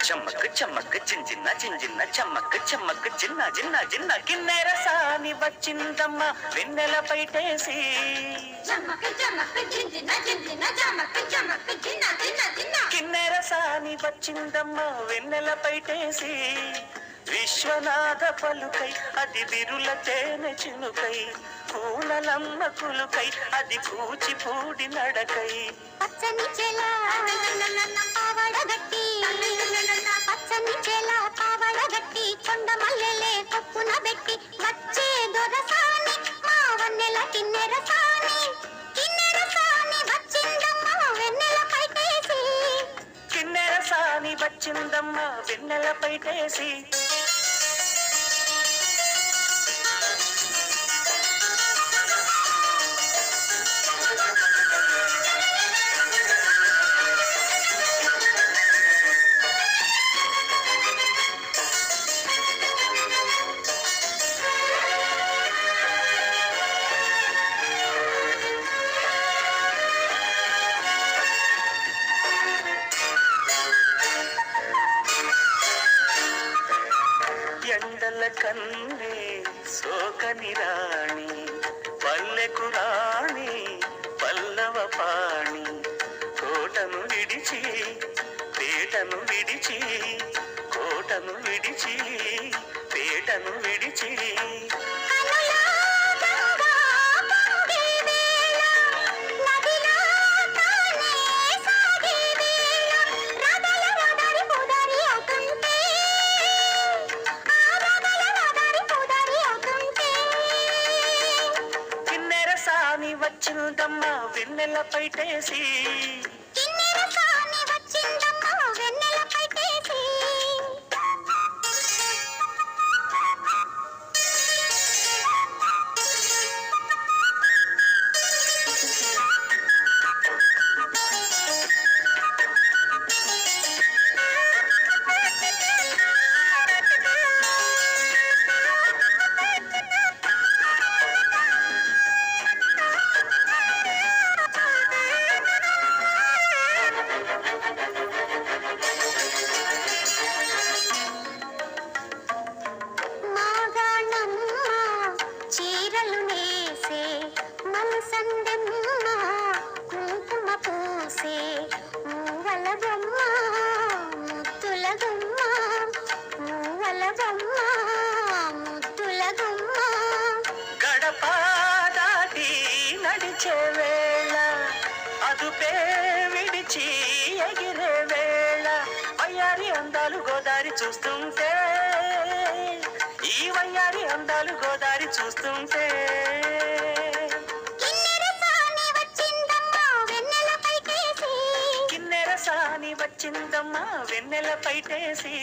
చమ్మక్ చమ్మక్ చింజిన్న చింజిన్న చమ్మక్ చమ్మక్ చిన్న చిన్న చిన్న కిన్నెర సాని వచ్చిందమ్మ వెన్నెల పైటేసి కిన్నెర సాని వచ్చిందమ్మ వెన్నెల పైటేసి విశ్వనాథ పలుకై అది బిరుల తేనె చినుకై పూలలమ్మ కులుకై అది కూచిపూడి నడకై పచ్చని చెల పావడగట్టి పచ్చని చెల పావడగట్టి కొండ మల్లెలే కొప్పున పెట్టి వచ్చే దొరసాని మా వన్నెల కిన్నెర సాని వచ్చిందమ్మ వెన్నెల పైటేసి కిన్నెర సాని వచ్చిందమ్మ వెన్నెల పైటేసి ఎండల కన్నే సోకని రాణి పల్లెకు రాణి పల్లవ పాణి కోటను విడిచి పేటను విడిచి కోటను విడిచి పేటను విడిచి వచ్చిందమ్మ వెన్నెల పైటేసి గడప దాటి నడిచే వేళ అదుపే విడిచి ఎగిరే వేళ వయ్యారి అందాలు గోదారి చూస్తుంటే ఈ వయ్యారి అందాలు గోదారి చూస్తుంటే కిన్నెర సాని వచ్చిందమ్మ వెన్నెల పైటేసి